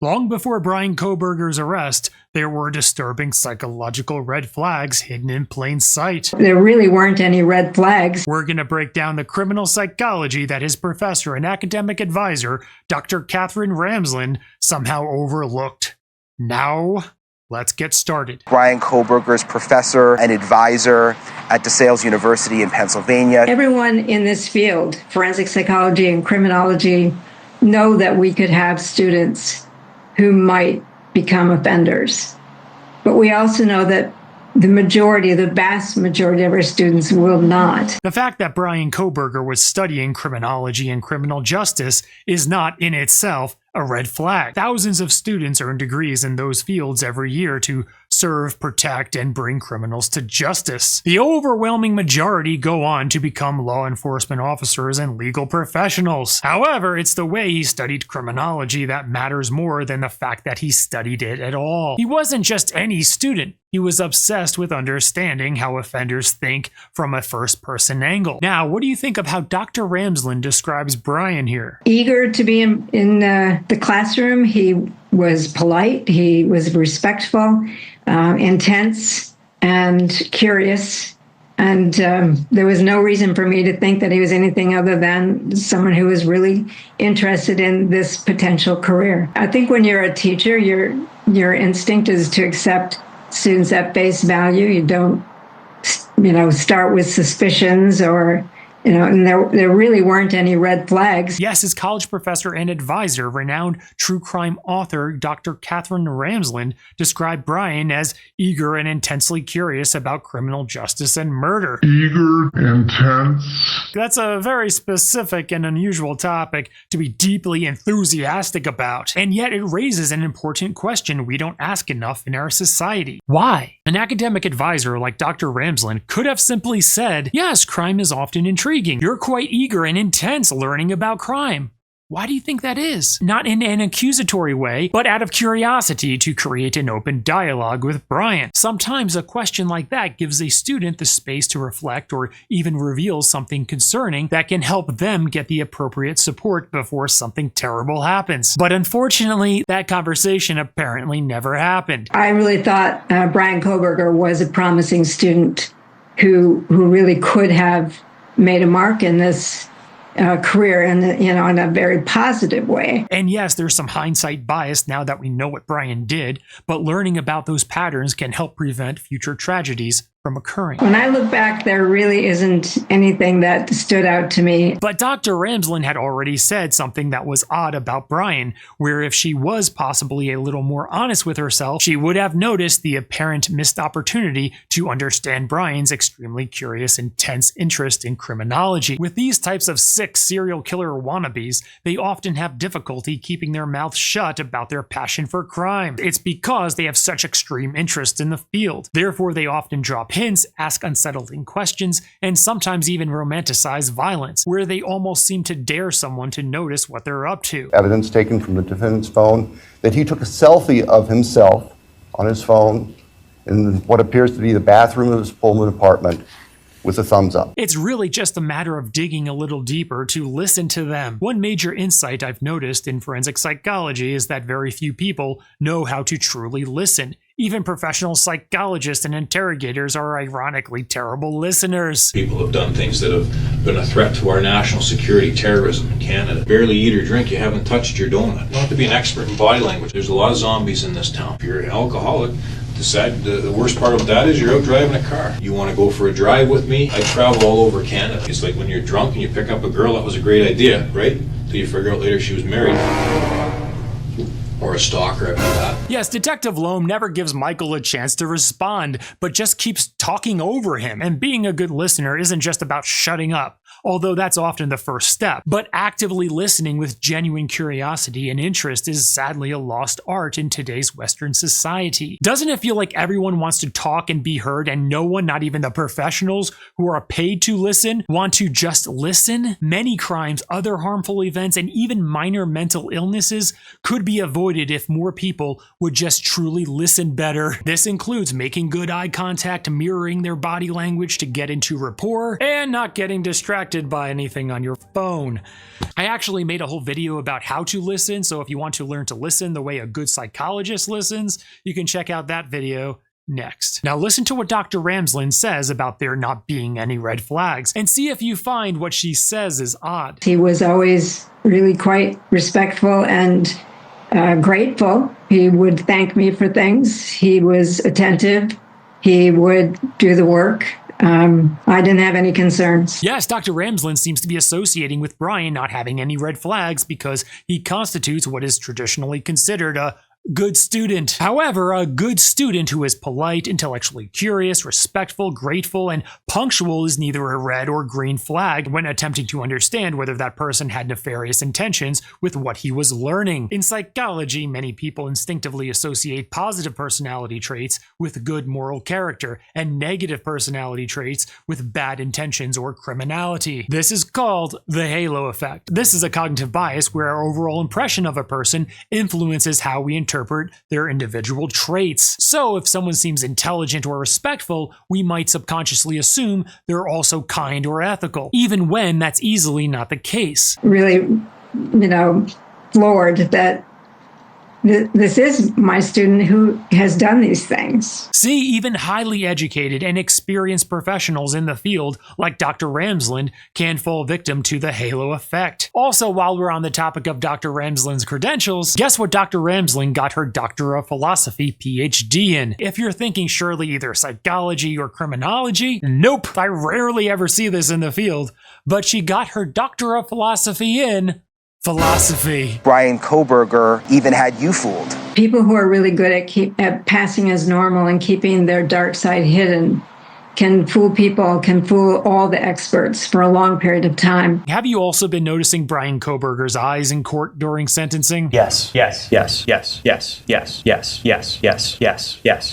Long before Bryan Kohberger's arrest, there were disturbing psychological red flags hidden in plain sight. There really weren't any red flags. We're going to break down the criminal psychology that his professor and academic advisor, Dr. Katherine Ramsland, somehow overlooked. Now, let's get started. Bryan Kohberger is professor and advisor at DeSales University in Pennsylvania. Everyone in this field, forensic psychology and criminology, know that we could have students who might become offenders. But we also know that the vast majority of our students will not. The fact that Bryan Kohberger was studying criminology and criminal justice is not in itself a red flag. Thousands of students earn degrees in those fields every year to serve, protect, and bring criminals to justice. The overwhelming majority go on to become law enforcement officers and legal professionals. However, it's the way he studied criminology that matters more than the fact that he studied it at all. He wasn't just any student. He was obsessed with understanding how offenders think from a first-person angle. Now, what do you think of how Dr. Ramsland describes Bryan here? Eager to be in the classroom, he was polite, he was respectful, intense, and curious. And there was no reason for me to think that he was anything other than someone who was really interested in this potential career. I think when you're a teacher, your instinct is to accept students at face value. You don't, start with suspicions or, and there really weren't any red flags. Yes, his college professor and advisor, renowned true crime author Dr. Katherine Ramsland, described Bryan as eager and intensely curious about criminal justice and murder. Eager, intense. That's a very specific and unusual topic to be deeply enthusiastic about. And yet it raises an important question we don't ask enough in our society. Why? An academic advisor like Dr. Ramsland could have simply said, yes, crime is often intriguing. You're quite eager and intense learning about crime. Why do you think that is? Not in an accusatory way, but out of curiosity to create an open dialogue with Bryan. Sometimes a question like that gives a student the space to reflect or even reveal something concerning that can help them get the appropriate support before something terrible happens. But unfortunately, that conversation apparently never happened. I really thought Bryan Kohberger was a promising student who really could have made a mark in this career in a very positive way. And yes, there's some hindsight bias now that we know what Bryan did, but learning about those patterns can help prevent future tragedies from occurring. When I look back, there really isn't anything that stood out to me. But Dr. Ramsland had already said something that was odd about Bryan, where if she was possibly a little more honest with herself, she would have noticed the apparent missed opportunity to understand Bryan's extremely curious, intense interest in criminology. With these types of sick serial killer wannabes, they often have difficulty keeping their mouths shut about their passion for crime. It's because they have such extreme interest in the field. Therefore, they often drop hints, ask unsettling questions, and sometimes even romanticize violence, where they almost seem to dare someone to notice what they're up to. Evidence taken from the defendant's phone that he took a selfie of himself on his phone in what appears to be the bathroom of his Pullman apartment with a thumbs up. It's really just a matter of digging a little deeper to listen to them. One major insight I've noticed in forensic psychology is that very few people know how to truly listen. Even professional psychologists and interrogators are ironically terrible listeners. People have done things that have been a threat to our national security, terrorism in Canada. Barely eat or drink, you haven't touched your donut. You don't have to be an expert in body language. There's a lot of zombies in this town. If you're an alcoholic, the worst part of that is you're out driving a car. You want to go for a drive with me? I travel all over Canada. It's like when you're drunk and you pick up a girl, that was a great idea, right? Until you figure out later she was married. Or a stalker after that. Yes, Detective Loam never gives Michael a chance to respond, but just keeps talking over him. And being a good listener isn't just about shutting up, although that's often the first step. But actively listening with genuine curiosity and interest is sadly a lost art in today's Western society. Doesn't it feel like everyone wants to talk and be heard, and no one, not even the professionals who are paid to listen, want to just listen? Many crimes, other harmful events, and even minor mental illnesses could be avoided if more people would just truly listen better. This includes making good eye contact, mirroring their body language to get into rapport, and not getting distracted distracted by anything on your phone. I actually made a whole video about how to listen, so if you want to learn to listen the way a good psychologist listens, you can check out that video next. Now listen to what Dr. Ramsland says about there not being any red flags, and see if you find what she says is odd. He was always really quite respectful and grateful. He would thank me for things. He was attentive. He would do the work. I didn't have any concerns. Yes, Dr. Ramsland seems to be associating with Bryan not having any red flags because he constitutes what is traditionally considered a good student. However, a good student who is polite, intellectually curious, respectful, grateful, and punctual is neither a red or green flag when attempting to understand whether that person had nefarious intentions with what he was learning. In psychology, many people instinctively associate positive personality traits with good moral character and negative personality traits with bad intentions or criminality. This is called the halo effect. This is a cognitive bias where our overall impression of a person influences how we interpret their individual traits. So if someone seems intelligent or respectful, we might subconsciously assume they're also kind or ethical, even when that's easily not the case. Really, floored that this is my student who has done these things. See, even highly educated and experienced professionals in the field, like Dr. Ramsland, can fall victim to the halo effect. Also, while we're on the topic of Dr. Ramsland's credentials, guess what Dr. Ramsland got her Doctor of Philosophy PhD in? If you're thinking surely either psychology or criminology, nope, I rarely ever see this in the field, but she got her Doctor of Philosophy in philosophy. Bryan Kohberger even had you fooled. People who are really good at passing as normal and keeping their dark side hidden can fool people, can fool all the experts for a long period of time. Have you also been noticing Bryan Kohberger's eyes in court during sentencing? Yes.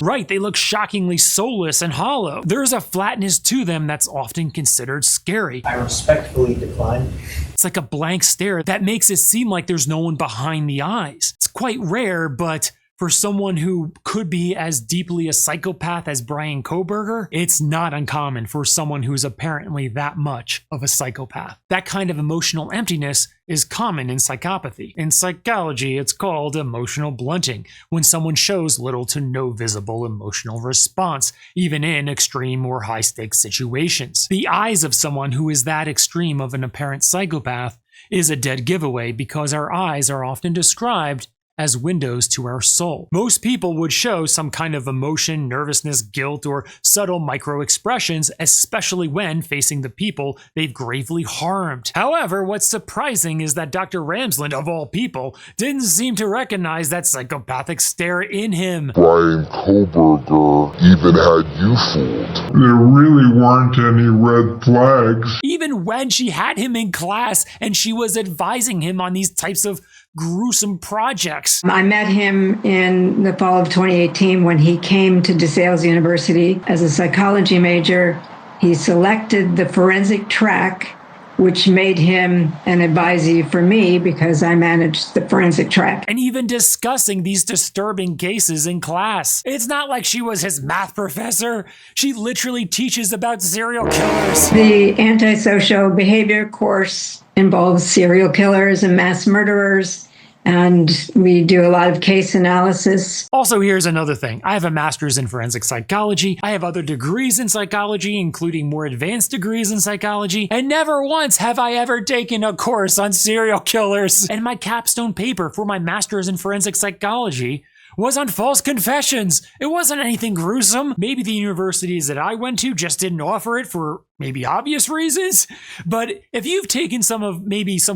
Right, they look shockingly soulless and hollow. There's a flatness to them that's often considered scary. I respectfully decline. It's like a blank stare that makes it seem like there's no one behind the eyes. It's quite rare, but for someone who could be as deeply a psychopath as Bryan Kohberger, it's not uncommon for someone who's apparently that much of a psychopath. That kind of emotional emptiness is common in psychopathy. In psychology, it's called emotional blunting, when someone shows little to no visible emotional response, even in extreme or high-stakes situations. The eyes of someone who is that extreme of an apparent psychopath is a dead giveaway because our eyes are often described as windows to our soul. Most people would show some kind of emotion, nervousness, guilt, or subtle micro-expressions, especially when facing the people they've gravely harmed. However, what's surprising is that Dr. Ramsland, of all people, didn't seem to recognize that psychopathic stare in him. Bryan Kohberger even had you fooled. There really weren't any red flags. Even when she had him in class and she was advising him on these types of gruesome projects. I met him in the fall of 2018 when he came to DeSales University as a psychology major. He selected the forensic track, which made him an advisee for me because I managed the forensic track. And even discussing these disturbing cases in class. It's not like she was his math professor. She literally teaches about serial killers. The antisocial behavior course involves serial killers and mass murderers, and we do a lot of case analysis. Also, here's another thing. I have a master's in forensic psychology. I have other degrees in psychology, including more advanced degrees in psychology, and never once have I ever taken a course on serial killers. And my capstone paper for my master's in forensic psychology was on false confessions. It wasn't anything gruesome. Maybe the universities that I went to just didn't offer it for maybe obvious reasons. But if you've taken some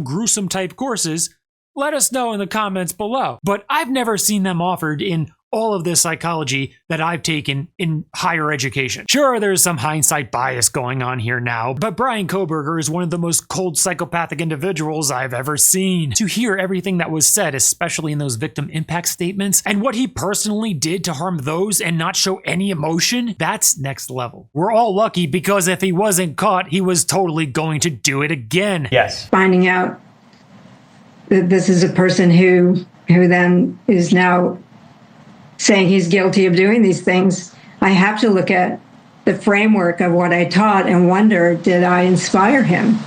gruesome type courses, let us know in the comments below. But I've never seen them offered in all of this psychology that I've taken in higher education. Sure, there's some hindsight bias going on here now, but Bryan Kohberger is one of the most cold psychopathic individuals I've ever seen. To hear everything that was said, especially in those victim impact statements, and what he personally did to harm those and not show any emotion, that's next level. We're all lucky because if he wasn't caught, he was totally going to do it again. Yes. Finding out that this is a person who then is now saying he's guilty of doing these things, I have to look at the framework of what I taught and wonder, did I inspire him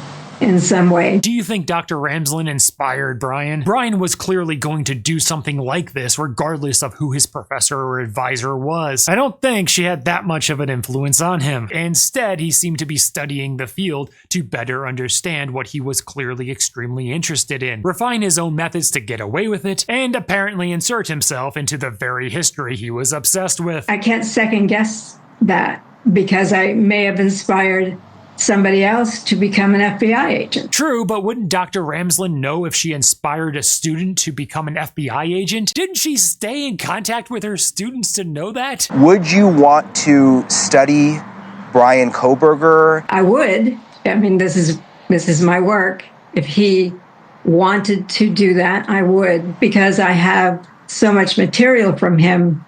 in some way? Do you think Dr. Ramsland inspired Bryan? Bryan was clearly going to do something like this regardless of who his professor or advisor was. I don't think she had that much of an influence on him. Instead, he seemed to be studying the field to better understand what he was clearly extremely interested in, refine his own methods to get away with it, and apparently insert himself into the very history he was obsessed with. I can't second guess that because I may have inspired somebody else to become an FBI agent. True, but wouldn't Dr. Ramsland know if she inspired a student to become an FBI agent? Didn't she stay in contact with her students to know that? Would you want to study Bryan Kohberger? I would. I mean, this is my work. If he wanted to do that, I would, because I have so much material from him.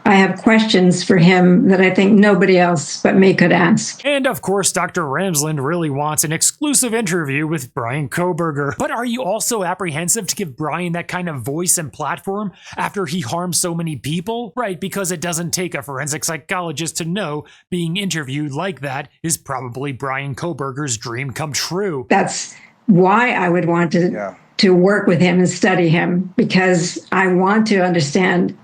I have questions for him that I think nobody else but me could ask. And of course, Dr. Ramsland really wants an exclusive interview with Bryan Kohberger. But are you also apprehensive to give Bryan that kind of voice and platform after he harmed so many people? Right, because it doesn't take a forensic psychologist to know being interviewed like that is probably Bryan Kohberger's dream come true. That's why I would want to work with him and study him, because I want to understand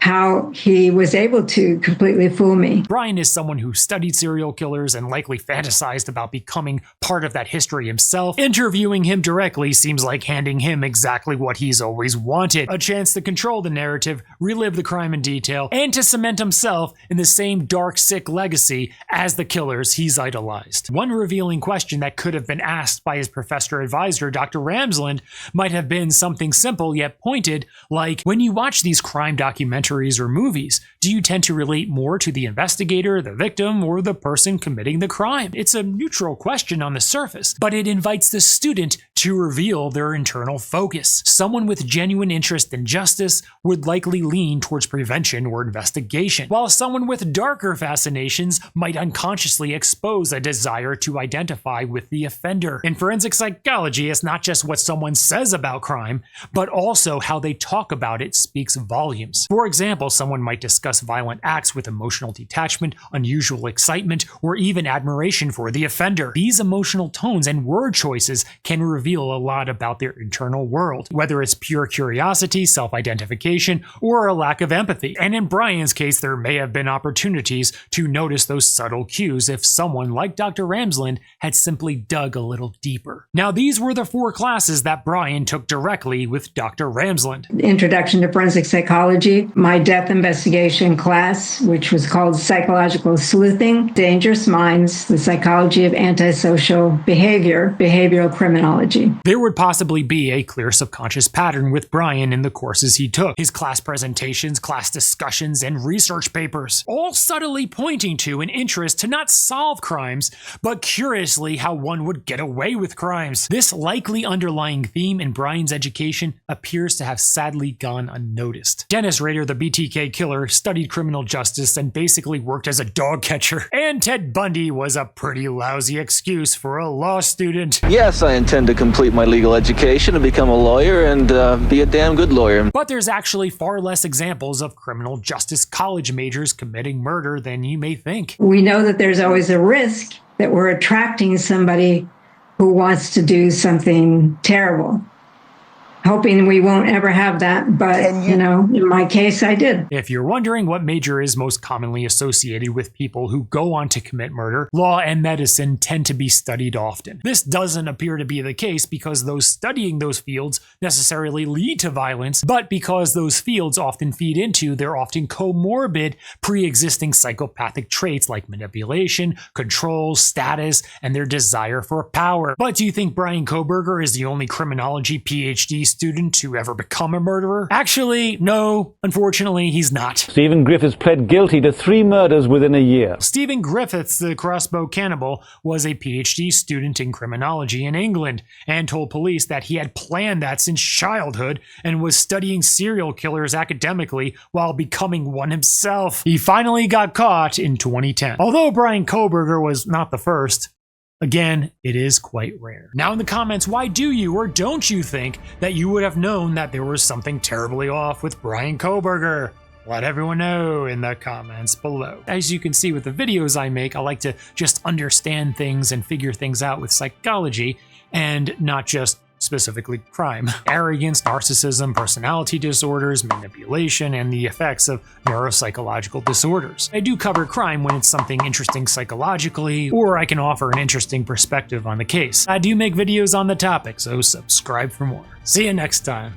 how he was able to completely fool me. Bryan is someone who studied serial killers and likely fantasized about becoming part of that history himself. Interviewing him directly seems like handing him exactly what he's always wanted: a chance to control the narrative, relive the crime in detail, and to cement himself in the same dark, sick legacy as the killers he's idolized. One revealing question that could have been asked by his professor advisor, Dr. Ramsland, might have been something simple yet pointed, like, when you watch these crime documentaries or movies, do you tend to relate more to the investigator, the victim, or the person committing the crime? It's a neutral question on the surface, but it invites the student to reveal their internal focus. Someone with genuine interest in justice would likely lean towards prevention or investigation, while someone with darker fascinations might unconsciously expose a desire to identify with the offender. In forensic psychology, it's not just what someone says about crime, but also how they talk about it speaks volumes. For example, someone might discuss violent acts with emotional detachment, unusual excitement, or even admiration for the offender. These emotional tones and word choices can reveal a lot about their internal world, whether it's pure curiosity, self-identification, or a lack of empathy. And in Bryan's case, there may have been opportunities to notice those subtle cues if someone like Dr. Ramsland had simply dug a little deeper. Now, these were the 4 classes that Bryan took directly with Dr. Ramsland. Introduction to Forensic Psychology, my death investigation class, which was called Psychological Sleuthing, Dangerous Minds, the Psychology of Antisocial Behavior, Behavioral Criminology. There would possibly be a clear subconscious pattern with Bryan in the courses he took, his class presentations, class discussions, and research papers, all subtly pointing to an interest to not solve crimes, but curiously how one would get away with crimes. This likely underlying theme in Bryan's education appears to have sadly gone unnoticed. Dennis Rader, the BTK killer, studied criminal justice and basically worked as a dog catcher. And Ted Bundy was a pretty lousy excuse for a law student. Yes, I intend to complete my legal education and become a lawyer and be a damn good lawyer. But there's actually far less examples of criminal justice college majors committing murder than you may think. We know that there's always a risk that we're attracting somebody who wants to do something terrible. Hoping we won't ever have that, but, in my case, I did. If you're wondering what major is most commonly associated with people who go on to commit murder, law and medicine tend to be studied often. This doesn't appear to be the case because those studying those fields necessarily lead to violence, but because those fields often feed into their often comorbid pre-existing psychopathic traits like manipulation, control, status, and their desire for power. But do you think Bryan Kohberger is the only criminology PhD student to ever become a murderer? Actually, no. Unfortunately, he's not. Stephen Griffiths pled guilty to 3 murders within a year. Stephen Griffiths, the crossbow cannibal, was a PhD student in criminology in England and told police that he had planned that since childhood and was studying serial killers academically while becoming one himself. He finally got caught in 2010. Although Bryan Kohberger was not the first, again, it is quite rare. Now in the comments, why do you or don't you think that you would have known that there was something terribly off with Bryan Kohberger? Let everyone know in the comments below. As you can see with the videos I make, I like to just understand things and figure things out with psychology and not just specifically crime. Arrogance, narcissism, personality disorders, manipulation, and the effects of neuropsychological disorders. I do cover crime when it's something interesting psychologically, or I can offer an interesting perspective on the case. I do make videos on the topic, so subscribe for more. See you next time.